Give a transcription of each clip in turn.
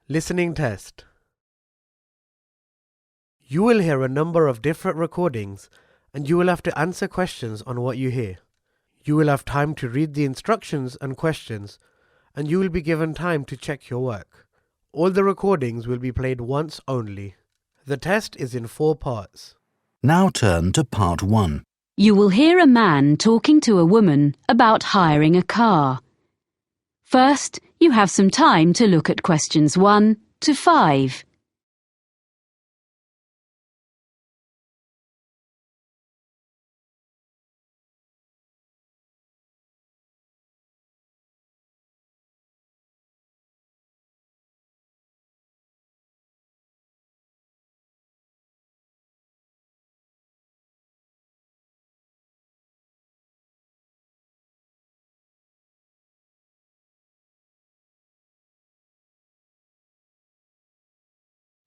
Listening test. You will hear a number of different recordings and you will have to answer questions on what you hear. You will have time to read the instructions and questions and you will be given time to check your work. All the recordings will be played once only. The test is in 4 parts. Now turn to part 1. You will hear a man talking to a woman about hiring a car. First, you have some time to look at questions 1 to 5.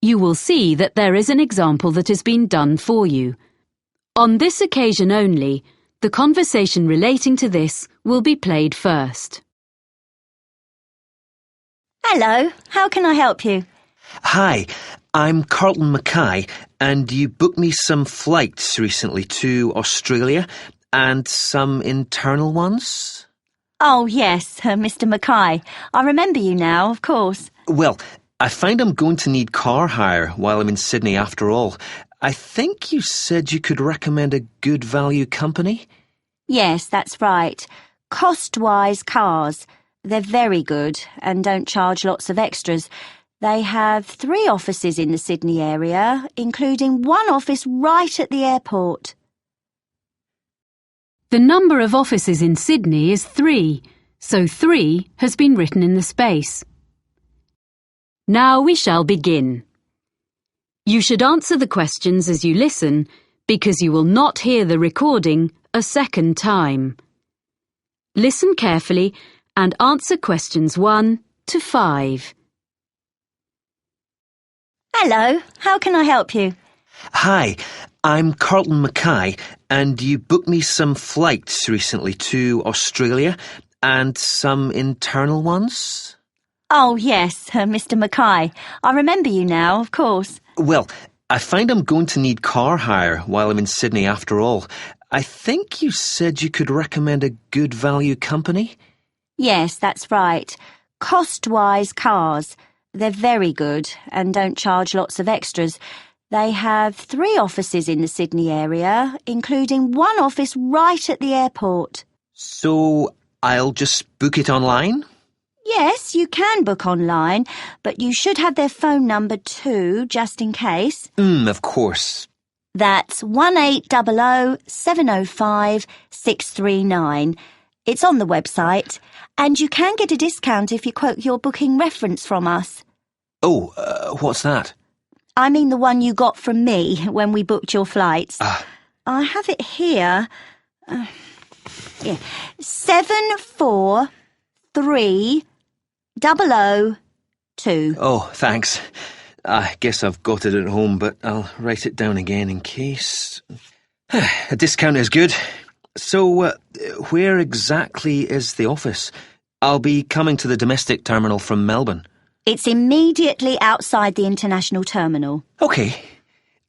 You will see that there is an example that has been done for you. On this occasion only, the conversation relating to this will be played first. Hello, how can I help you? Hi, I'm Carlton Mackay, and you booked me some flights recently to Australia and some internal ones? Oh, yes, Mr. Mackay. I remember you now, of course. Well, I find I'm going to need car hire while I'm in Sydney after all. I think you said you could recommend a good value company? Yes, that's right. Cost-wise cars. They're very good and don't charge lots of extras. They have 3 offices in the Sydney area, including 1 office right at the airport. The number of offices in Sydney is 3, so 3 has been written in the space. Now we shall begin. You should answer the questions as you listen because you will not hear the recording a second time. Listen carefully and answer questions 1 to 5. Hello, how can I help you? Hi, I'm Carlton Mackay, and you booked me some flights recently to Australia and some internal ones? Oh, yes, Mr. Mackay. I remember you now, of course. Well, I find I'm going to need car hire while I'm in Sydney after all. I think you said you could recommend a good value company? Yes, that's right. Cost-wise cars. They're very good and don't charge lots of extras. They have 3 offices in the Sydney area, including 1 office right at the airport. So I'll just book it online? Yes, you can book online, but you should have their phone number too, just in case. Of course. That's 1800 705 639. It's on the website, and you can get a discount if you quote your booking reference from us. Oh, what's that? I mean the one you got from me when we booked your flights. I have it here. 743 002. Oh, thanks. I guess I've got it at home, but I'll write it down again in case. A discount is good. So, where exactly is the office? I'll be coming to the domestic terminal from Melbourne. It's immediately outside the international terminal. OK.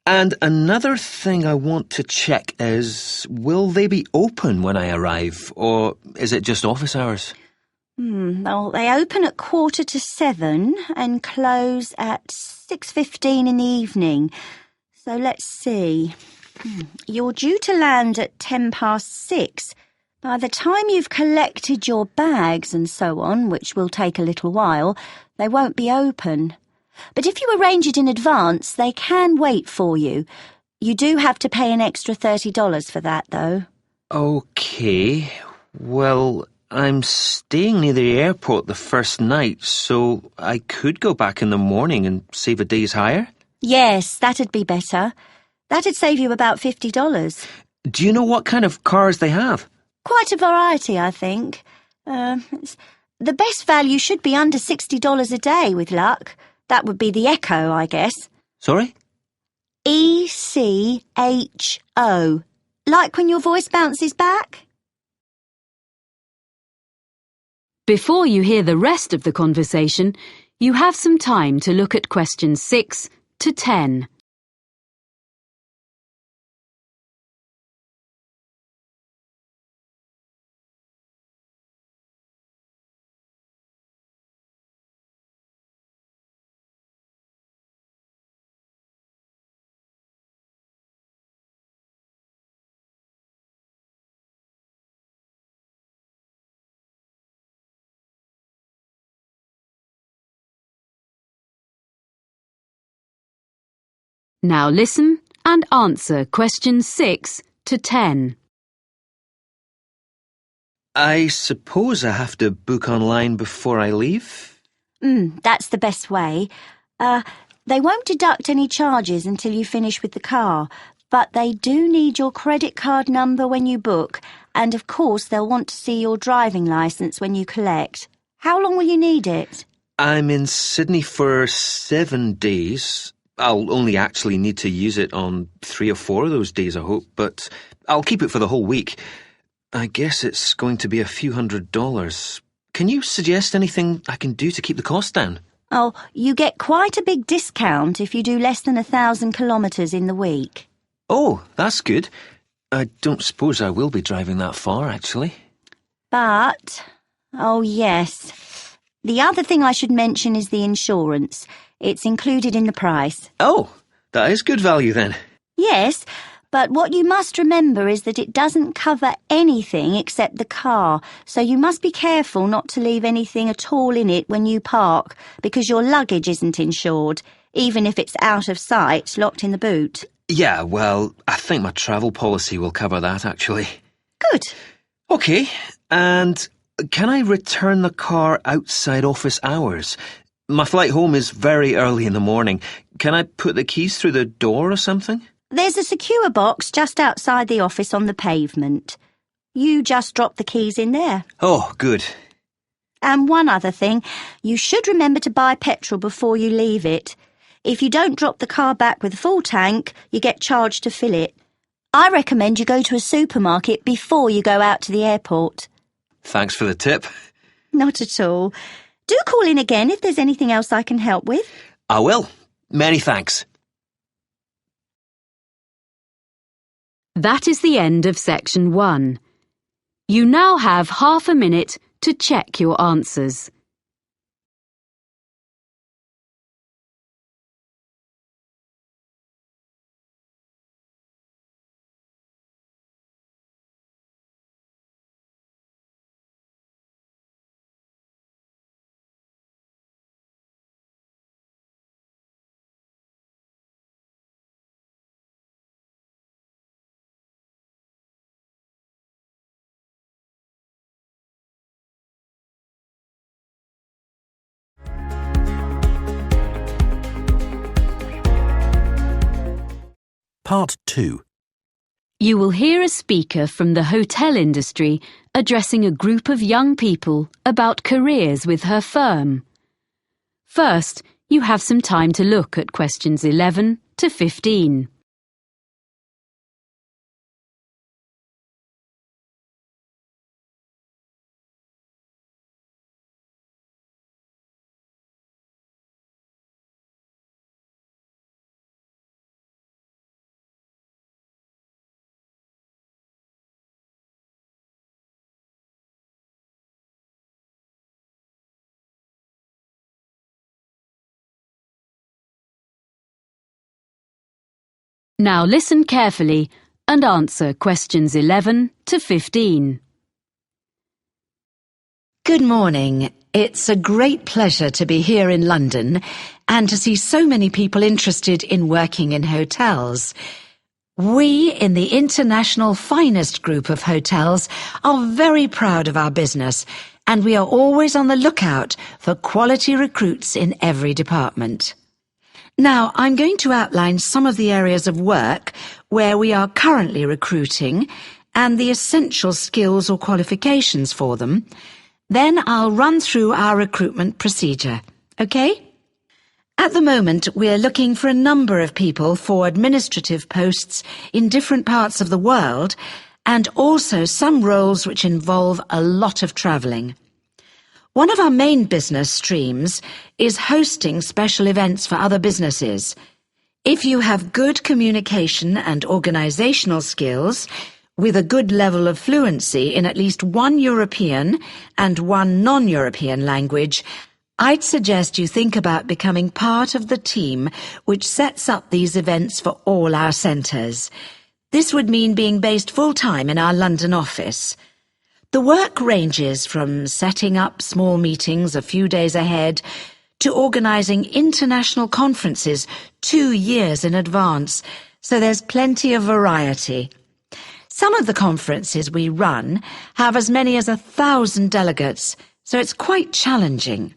And another thing I want to check is, will they be open when I arrive, or is it just office hours? Well, they open at 7:15 and close at 6:15 in the evening. So let's see. You're due to land at 6:10. By the time you've collected your bags and so on, which will take a little while, they won't be open. But if you arrange it in advance, they can wait for you. You do have to pay an extra $30 for that, though. OK. Well, I'm staying near the airport the first night, so I could go back in the morning and save a day's hire? Yes, that'd be better. That'd save you about $50. Do you know what kind of cars they have? Quite a variety, I think. The best value should be under $60 a day with luck. That would be the Echo, I guess. Sorry? ECHO. Like when your voice bounces back? Before you hear the rest of the conversation, You have some time to look at questions 6 to 10. Now listen and answer questions 6 to 10. I suppose I have to book online before I leave? That's the best way. They won't deduct any charges until you finish with the car, but they do need your credit card number when you book, and of course they'll want to see your driving licence when you collect. How long will you need it? I'm in Sydney for 7 days. I'll only actually need to use it on 3 or 4 of those days, I hope, but I'll keep it for the whole week. I guess it's going to be a few $100s. Can you suggest anything I can do to keep the cost down? Oh, you get quite a big discount if you do less than 1,000 kilometres in the week. Oh, that's good. I don't suppose I will be driving that far, actually. But, oh yes, the other thing I should mention is the insurance. It's included in the price. Oh, that is good value then. Yes, but what you must remember is that it doesn't cover anything except the car, so you must be careful not to leave anything at all in it when you park, because your luggage isn't insured, even if it's out of sight, locked in the boot. Yeah, well, I think my travel policy will cover that, actually. Good. OK, and can I return the car outside office hours? My flight home is very early in the morning. Can I put the keys through the door or something? There's a secure box just outside the office on the pavement. You just drop the keys in there. Oh, good. And one other thing, you should remember to buy petrol before you leave it. If you don't drop the car back with a full tank, you get charged to fill it. I recommend you go to a supermarket before you go out to the airport. Thanks for the tip. Not at all. Do call in again if there's anything else I can help with. I will. Many thanks. That is the end of section 1. You now have half a minute to check your answers. Part 2. You will hear a speaker from the hotel industry addressing a group of young people about careers with her firm. First, you have some time to look at questions 11 to 15. Now listen carefully and answer questions 11 to 15. Good morning. It's a great pleasure to be here in London and to see so many people interested in working in hotels. We in the International Finest Group of Hotels are very proud of our business, and we are always on the lookout for quality recruits in every department. Now, I'm going to outline some of the areas of work where we are currently recruiting and the essential skills or qualifications for them. Then I'll run through our recruitment procedure, okay? At the moment, we're looking for a number of people for administrative posts in different parts of the world, and also some roles which involve a lot of travelling. One of our main business streams is hosting special events for other businesses. If you have good communication and organizational skills, with a good level of fluency in at least one European and one non-European language, I'd suggest you think about becoming part of the team which sets up these events for all our centres. This would mean being based full-time in our London office. The work ranges from setting up small meetings a few days ahead to organising international conferences 2 years in advance, so there's plenty of variety. Some of the conferences we run have as many as 1,000 delegates, so it's quite challenging.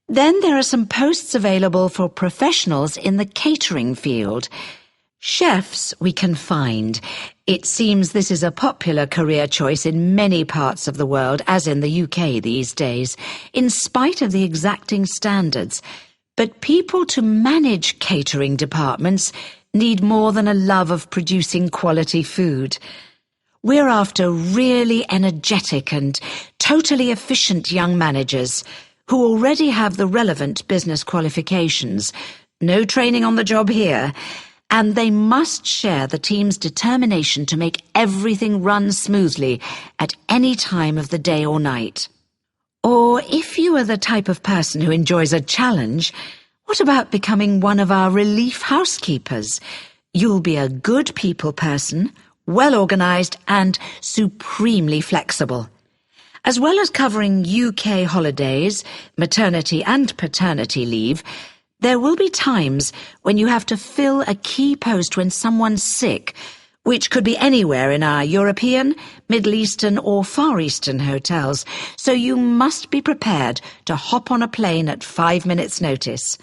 Then there are some posts available for professionals in the catering field. Chefs we can find. It seems this is a popular career choice in many parts of the world, as in the UK these days, in spite of the exacting standards. But people to manage catering departments need more than a love of producing quality food. We're after really energetic and totally efficient young managers who already have the relevant business qualifications, no training on the job here, and they must share the team's determination to make everything run smoothly at any time of the day or night. Or if you are the type of person who enjoys a challenge, what about becoming one of our relief housekeepers? You'll be a good people person, well-organised and supremely flexible. As well as covering UK holidays, maternity and paternity leave, there will be times when you have to fill a key post when someone's sick, which could be anywhere in our European, Middle Eastern or Far Eastern hotels, so you must be prepared to hop on a plane at 5 minutes' notice.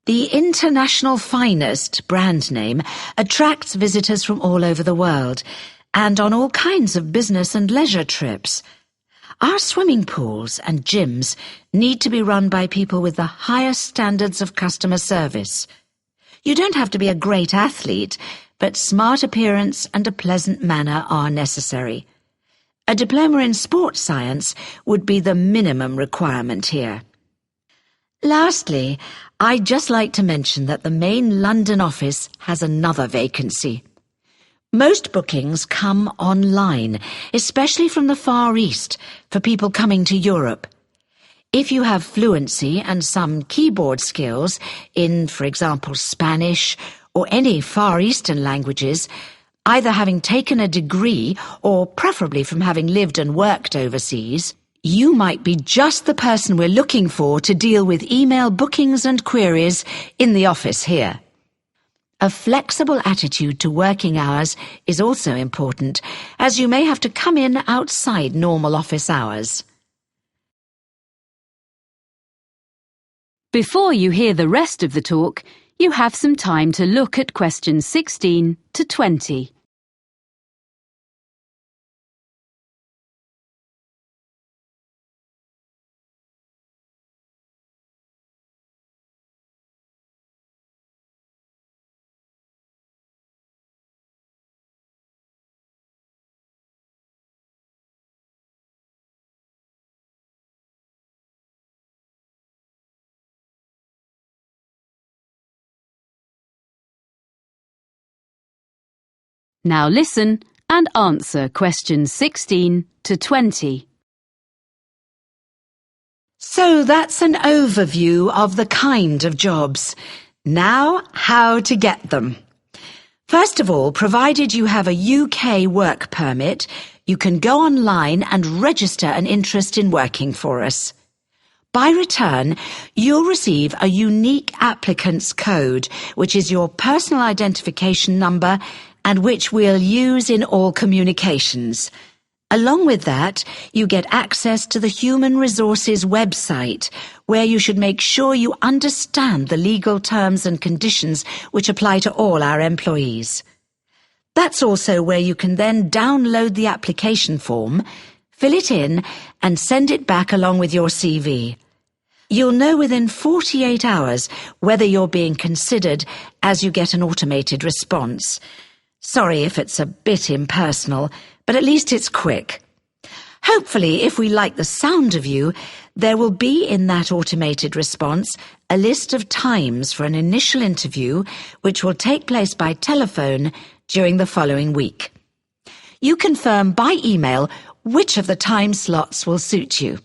The International Finest brand name attracts visitors from all over the world and on all kinds of business and leisure trips. Our swimming pools and gyms need to be run by people with the highest standards of customer service. You don't have to be a great athlete, but smart appearance and a pleasant manner are necessary. A diploma in sports science would be the minimum requirement here. Lastly, I'd just like to mention that the main London office has another vacancy. Most bookings come online, especially from the Far East, for people coming to Europe. If you have fluency and some keyboard skills in, for example, Spanish or any Far Eastern languages, either having taken a degree or preferably from having lived and worked overseas, you might be just the person we're looking for to deal with email bookings and queries in the office here. A flexible attitude to working hours is also important, as you may have to come in outside normal office hours. Before you hear the rest of the talk, you have some time to look at questions 16 to 20. Now listen and answer questions 16 to 20. So that's an overview of the kind of jobs. Now, how to get them. First of all, provided you have a UK work permit, you can go online and register an interest in working for us. By return, you'll receive a unique applicant's code, which is your personal identification number and which we'll use in all communications. Along with that, you get access to the Human Resources website, where you should make sure you understand the legal terms and conditions which apply to all our employees. That's also where you can then download the application form, fill it in, and send it back along with your CV. You'll know within 48 hours whether you're being considered, as you get an automated response. Sorry if it's a bit impersonal, but at least it's quick. Hopefully, if we like the sound of you, there will be in that automated response a list of times for an initial interview which will take place by telephone during the following week. You confirm by email which of the time slots will suit you.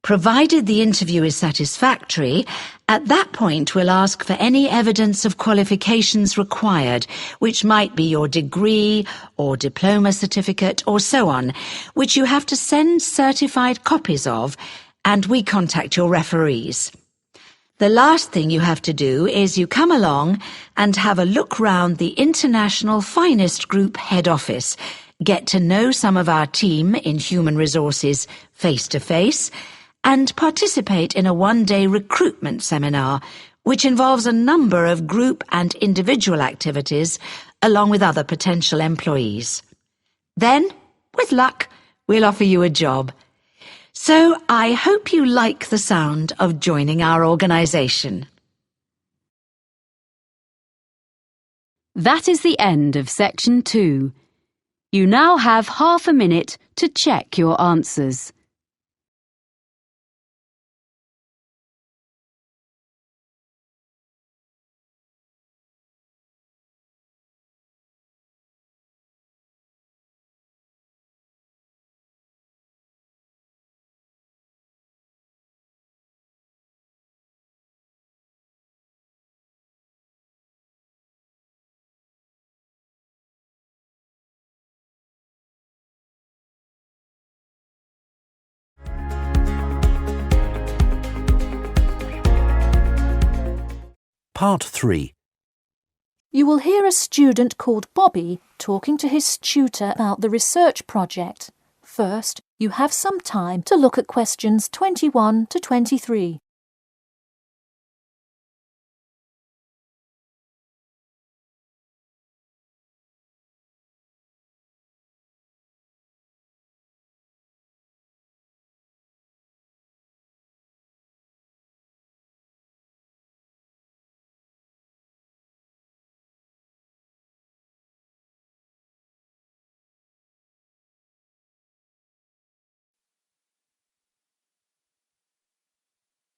Provided the interview is satisfactory, at that point we'll ask for any evidence of qualifications required, which might be your degree or diploma certificate or so on, which you have to send certified copies of, and we contact your referees. The last thing you have to do is you come along and have a look round the International Finest Group head office, get to know some of our team in human resources face to face, and participate in a one-day recruitment seminar, which involves a number of group and individual activities, along with other potential employees. Then, with luck, we'll offer you a job. So I hope you like the sound of joining our organisation. That is the end of section 2. You now have half a minute to check your answers. Part 3. You will hear a student called Bobby talking to his tutor about the research project. First, you have some time to look at questions 21 to 23.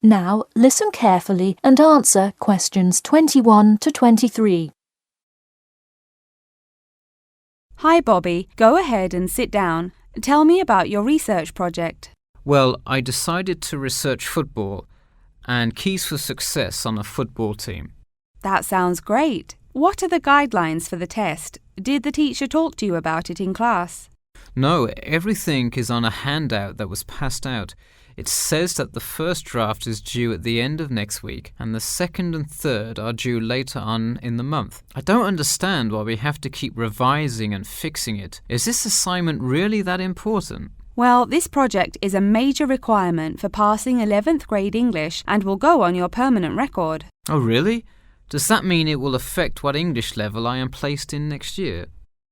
Now, listen carefully and answer questions 21 to 23. Hi, Bobby. Go ahead and sit down. Tell me about your research project. Well, I decided to research football and keys for success on a football team. That sounds great. What are the guidelines for the test? Did the teacher talk to you about it in class? No, everything is on a handout that was passed out. It says that the first draft is due at the end of next week and the second and third are due later on in the month. I don't understand why we have to keep revising and fixing it. Is this assignment really that important? Well, this project is a major requirement for passing 11th grade English and will go on your permanent record. Oh, really? Does that mean it will affect what English level I am placed in next year?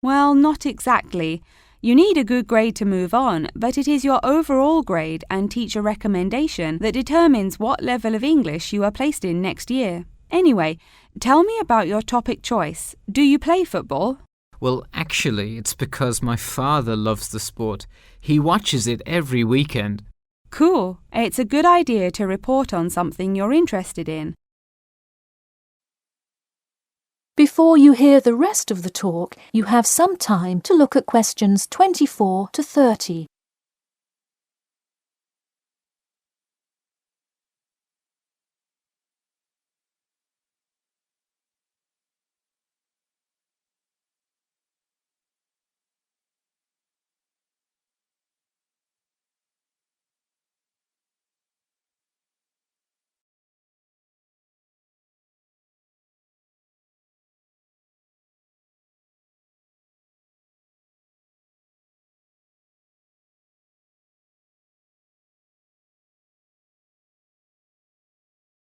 Well, not exactly. You need a good grade to move on, but it is your overall grade and teacher recommendation that determines what level of English you are placed in next year. Anyway, tell me about your topic choice. Do you play football? Well, actually, it's because my father loves the sport. He watches it every weekend. Cool. It's a good idea to report on something you're interested in. Before you hear the rest of the talk, you have some time to look at questions 24 to 30.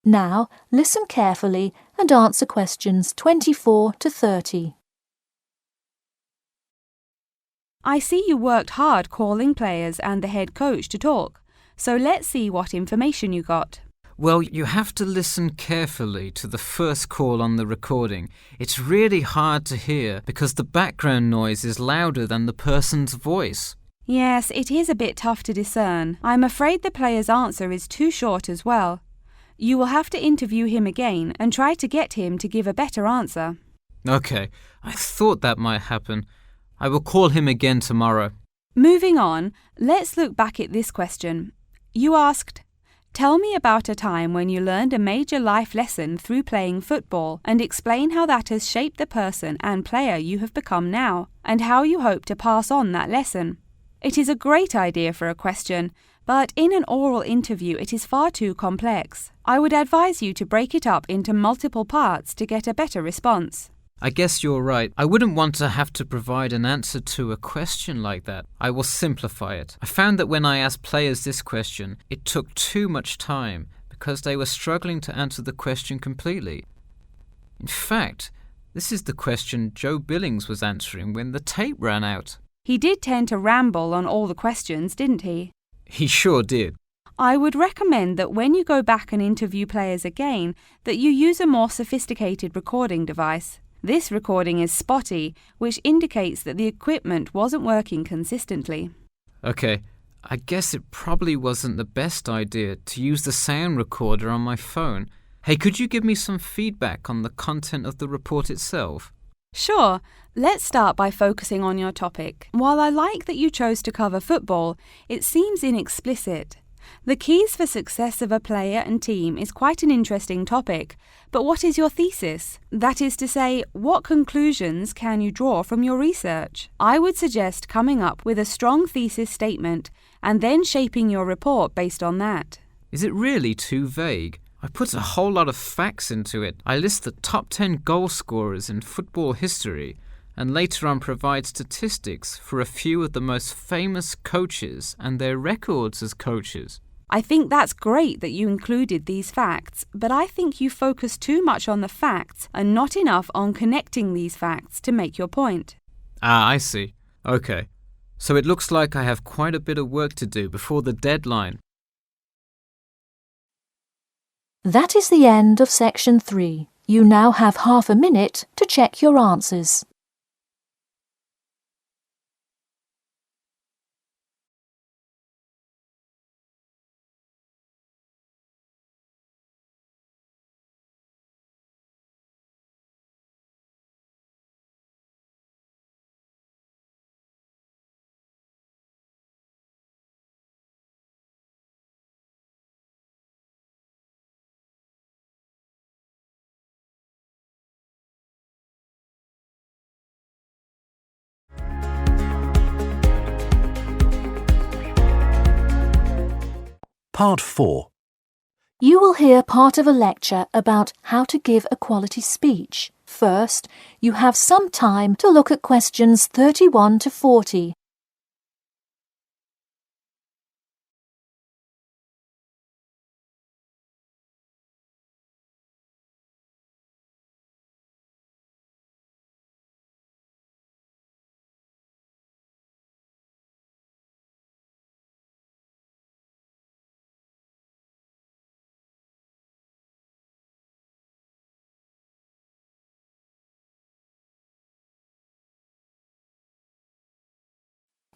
Now, listen carefully and answer questions 24 to 30. I see you worked hard calling players and the head coach to talk, so let's see what information you got. Well, you have to listen carefully to the first call on the recording. It's really hard to hear because the background noise is louder than the person's voice. Yes, it is a bit tough to discern. I'm afraid the player's answer is too short as well. You will have to interview him again and try to get him to give a better answer. Okay, I thought that might happen. I will call him again tomorrow. Moving on, let's look back at this question. You asked, "Tell me about a time when you learned a major life lesson through playing football and explain how that has shaped the person and player you have become now, and how you hope to pass on that lesson." It is a great idea for a question, but in an oral interview it is far too complex. I would advise you to break it up into multiple parts to get a better response. I guess you're right. I wouldn't want to have to provide an answer to a question like that. I will simplify it. I found that when I asked players this question, it took too much time because they were struggling to answer the question completely. In fact, this is the question Joe Billings was answering when the tape ran out. He did tend to ramble on all the questions, didn't he? He sure did. I would recommend that when you go back and interview players again, that you use a more sophisticated recording device. This recording is spotty, which indicates that the equipment wasn't working consistently. Okay, I guess it probably wasn't the best idea to use the sound recorder on my phone. Hey, could you give me some feedback on the content of the report itself? Sure, let's start by focusing on your topic. While I like that you chose to cover football, it seems inexplicit. The keys for success of a player and team is quite an interesting topic, but what is your thesis? That is to say, what conclusions can you draw from your research? I would suggest coming up with a strong thesis statement and then shaping your report based on that. Is it really too vague? I put a whole lot of facts into it. I list the top 10 goal scorers in football history and later on provide statistics for a few of the most famous coaches and their records as coaches. I think that's great that you included these facts, but I think you focus too much on the facts and not enough on connecting these facts to make your point. Ah, I see. Okay. So it looks like I have quite a bit of work to do before the deadline. That is the end of section 3. You now have half a minute to check your answers. Part 4. You will hear part of a lecture about how to give a quality speech. First, you have some time to look at questions 31 to 40.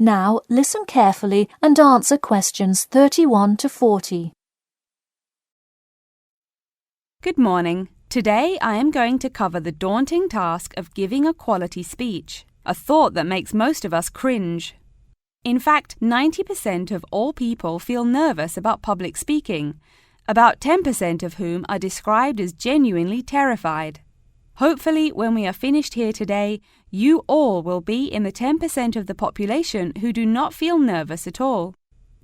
Now listen carefully and answer questions 31 to 40. Good morning. Today I am going to cover the daunting task of giving a quality speech, a thought that makes most of us cringe. In fact, 90% of all people feel nervous about public speaking, about 10% of whom are described as genuinely terrified. Hopefully, when we are finished here today, you all will be in the 10% of the population who do not feel nervous at all.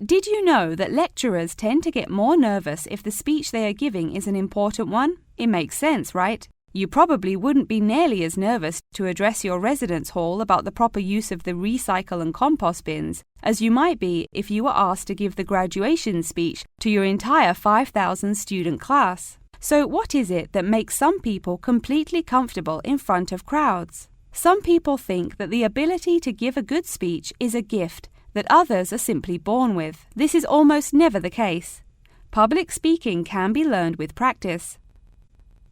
Did you know that lecturers tend to get more nervous if the speech they are giving is an important one? It makes sense, right? You probably wouldn't be nearly as nervous to address your residence hall about the proper use of the recycle and compost bins as you might be if you were asked to give the graduation speech to your entire 5,000 student class. So what is it that makes some people completely comfortable in front of crowds? Some people think that the ability to give a good speech is a gift that others are simply born with. This is almost never the case. Public speaking can be learned with practice.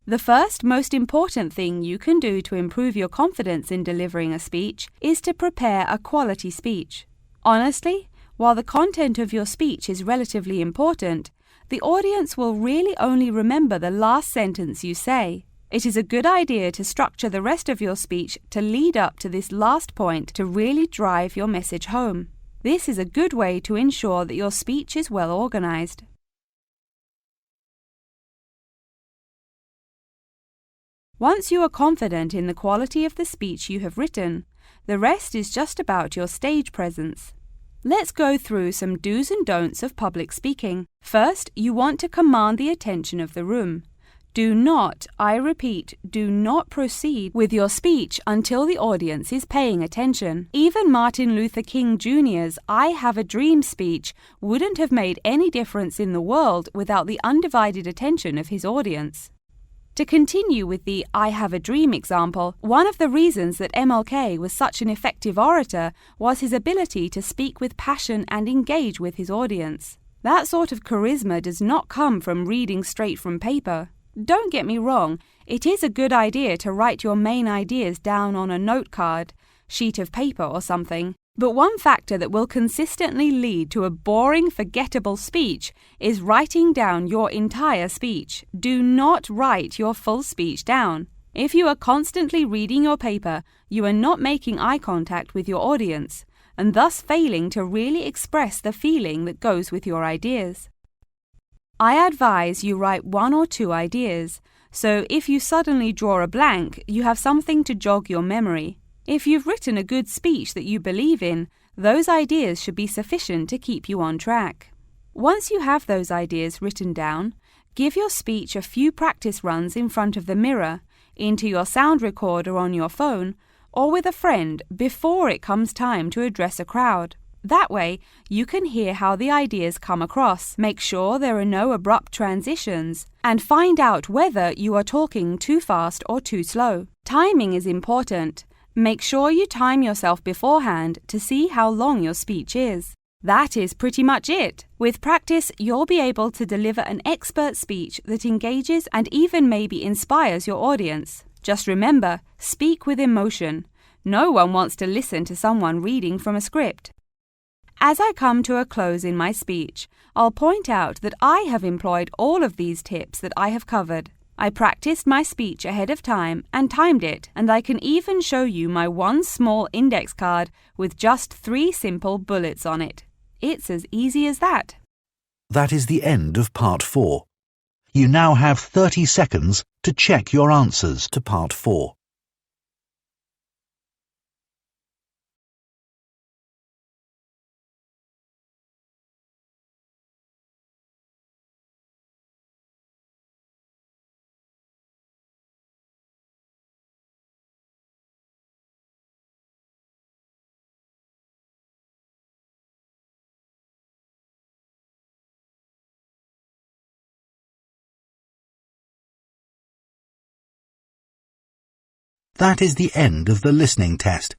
The first most important thing you can do to improve your confidence in delivering a speech is to prepare a quality speech. Honestly, while the content of your speech is relatively important, the audience will really only remember the last sentence you say. It is a good idea to structure the rest of your speech to lead up to this last point to really drive your message home. This is a good way to ensure that your speech is well organized. Once you are confident in the quality of the speech you have written, the rest is just about your stage presence. Let's go through some do's and don'ts of public speaking. First, you want to command the attention of the room. Do not, I repeat, do not proceed with your speech until the audience is paying attention. Even Martin Luther King Jr.'s I Have a Dream speech wouldn't have made any difference in the world without the undivided attention of his audience. To continue with the I Have a Dream example, one of the reasons that MLK was such an effective orator was his ability to speak with passion and engage with his audience. That sort of charisma does not come from reading straight from paper. Don't get me wrong, it is a good idea to write your main ideas down on a note card, sheet of paper or something. But one factor that will consistently lead to a boring, forgettable speech is writing down your entire speech. Do not write your full speech down. If you are constantly reading your paper, you are not making eye contact with your audience, and thus failing to really express the feeling that goes with your ideas. I advise you write 1 or 2 ideas, so if you suddenly draw a blank, you have something to jog your memory. If you've written a good speech that you believe in, those ideas should be sufficient to keep you on track. Once you have those ideas written down, give your speech a few practice runs in front of the mirror, into your sound recorder on your phone, or with a friend before it comes time to address a crowd. That way, you can hear how the ideas come across, make sure there are no abrupt transitions, and find out whether you are talking too fast or too slow. Timing is important. Make sure you time yourself beforehand to see how long your speech is. That is pretty much it. With practice, you'll be able to deliver an expert speech that engages and even maybe inspires your audience. Just remember, speak with emotion. No one wants to listen to someone reading from a script. As I come to a close in my speech, I'll point out that I have employed all of these tips that I have covered. I practiced my speech ahead of time and timed it, and I can even show you my one small index card with just 3 simple bullets on it. It's as easy as that. That is the end of Part 4. You now have 30 seconds to check your answers to Part 4. That is the end of the listening test.